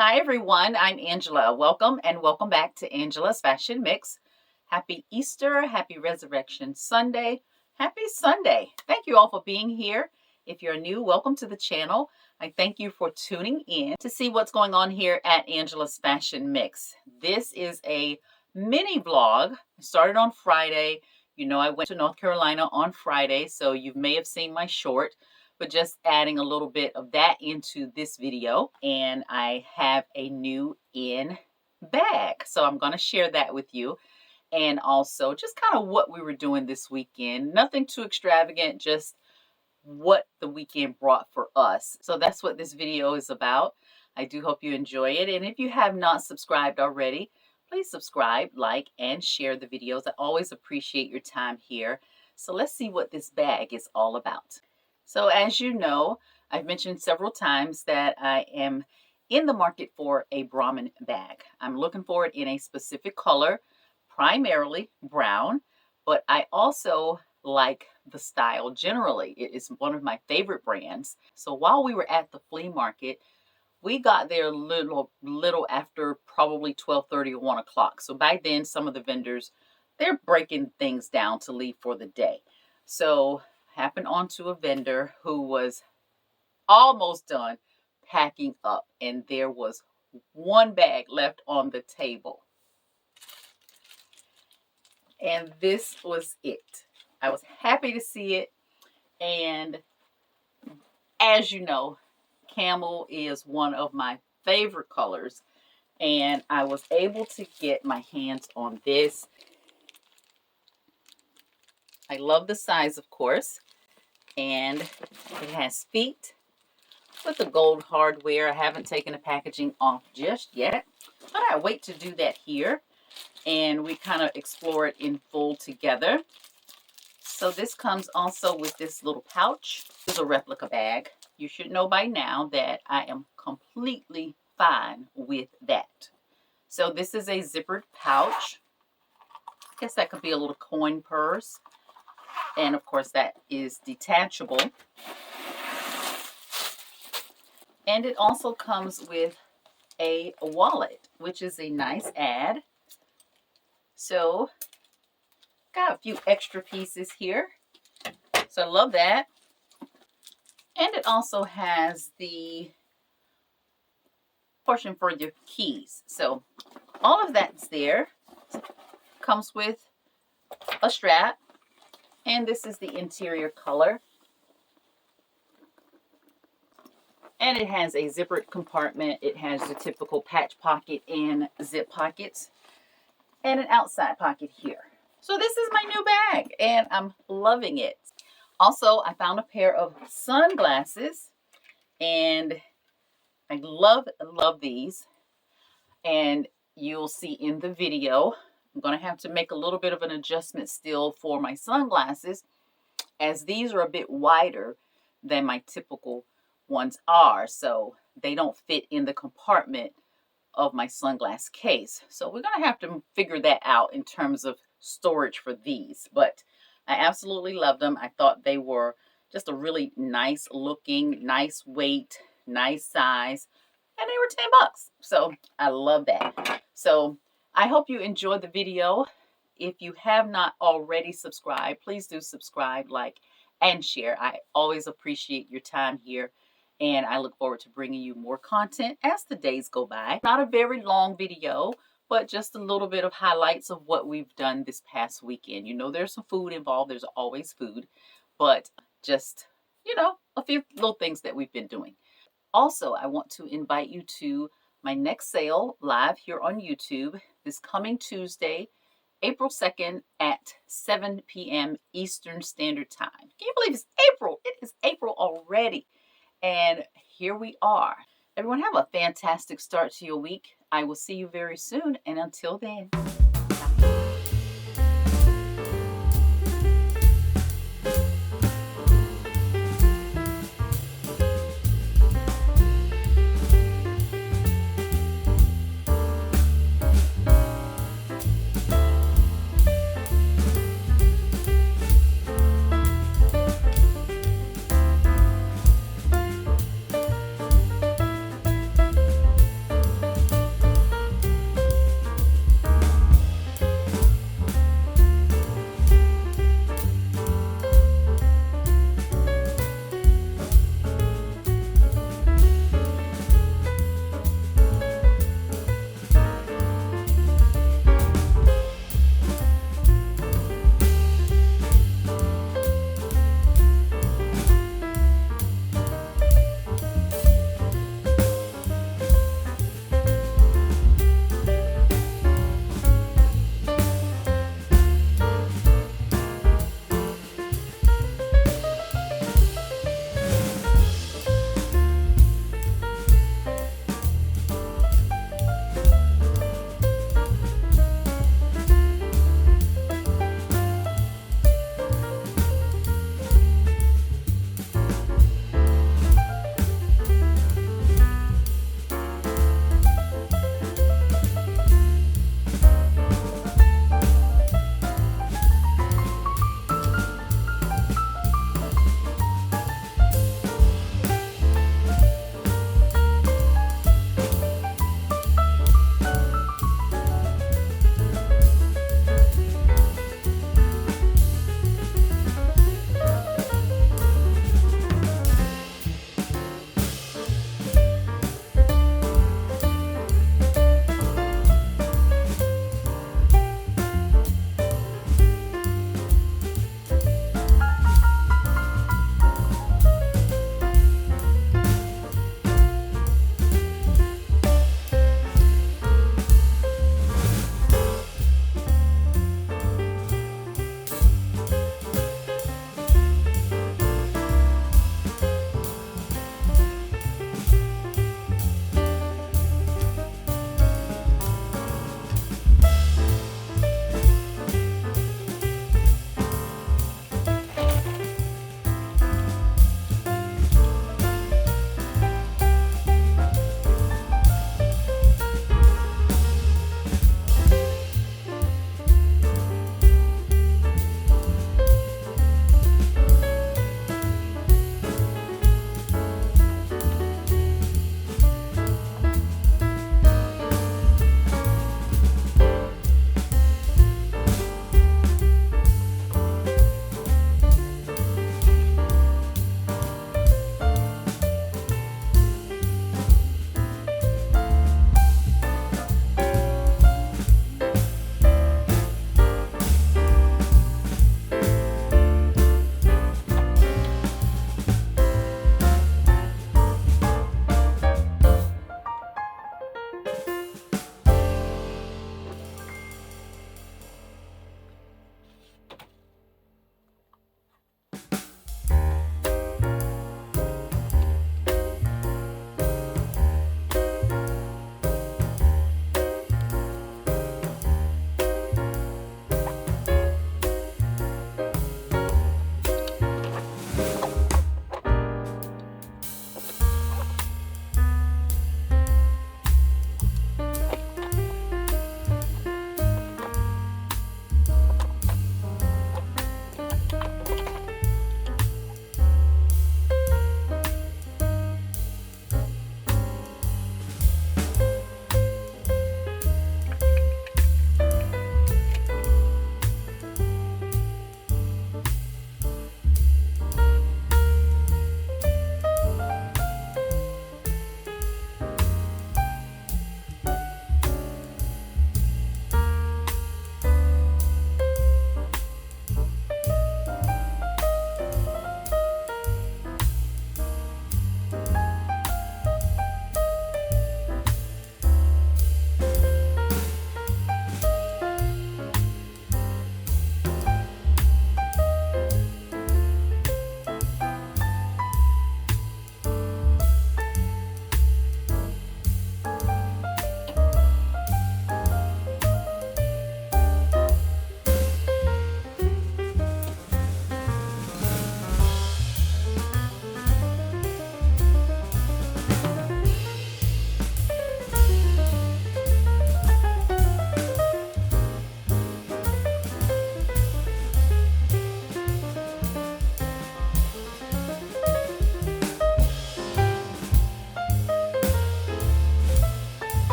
Hi everyone, I'm Angela. Welcome and welcome back to Angela's Fashion Mix. Happy Easter, happy Resurrection Sunday, happy Sunday. Thank you all for being here. If you're new, welcome to the channel. I thank you for tuning in to see what's going on here at Angela's Fashion Mix. This is a mini vlog. I started on Friday. You know, I went to North Carolina on Friday, so you may have seen my short, but just adding a little bit of that into this video. And I have a new in bag, so I'm going to share that with you, and also just kind of what we were doing this weekend. Nothing too extravagant, just what the weekend brought for us. So that's what this video is about. I do hope you enjoy it, and if you have not subscribed already, please subscribe, like, and share the videos. I always appreciate your time here. So let's see what this bag is all about. So as you know, I've mentioned several times that I am in the market for a Brahmin bag. I'm looking for it in a specific color, primarily brown, but I also like the style generally. It is one of my favorite brands. So while we were at the flea market, we got there little after probably 12:30 or 1 o'clock. So by then, some of the vendors, they're breaking things down to leave for the day. So happened onto a vendor who was almost done packing up, and there was one bag left on the table. And this was it. I was happy to see it. And as you know, camel is one of my favorite colors. And I was able to get my hands on this. I love the size, of course. And it has feet with the gold hardware. I haven't taken the packaging off just yet, but I wait to do that here. And we kind of explore it in full together. So this comes also with this little pouch. This is a replica bag. You should know by now that I am completely fine with that. So this is a zippered pouch. I guess that could be a little coin purse. And of course that is detachable. And it also comes with a wallet, which is a nice add. So got a few extra pieces here. So I love that. And it also has the portion for your keys. So all of that's there. Comes with a strap. And this is the interior color. And it has a zippered compartment. It has the typical patch pocket and zip pockets. And an outside pocket here. So this is my new bag. And I'm loving it. Also, I found a pair of sunglasses. And I love these. And you'll see in the video, I'm going to have to make a little bit of an adjustment still for my sunglasses, as these are a bit wider than my typical ones are. So they don't fit in the compartment of my sunglass case. So we're going to have to figure that out in terms of storage for these. But I absolutely love them. I thought they were just a really nice looking, nice weight, nice size. And they were 10 bucks. So I love that. So I hope you enjoyed the video. If you have not already subscribed, please do subscribe, like, and share. I always appreciate your time here. And I look forward to bringing you more content as the days go by. Not a very long video, but just a little bit of highlights of what we've done this past weekend. You know, there's some food involved. There's always food. But just, you know, a few little things that we've been doing. Also, I want to invite you to my next sale live here on YouTube this coming Tuesday, April 2nd at 7 p.m. Eastern Standard Time. Can you believe it's April? It is April already. And here we are. Everyone have a fantastic start to your week. I will see you very soon. And until then.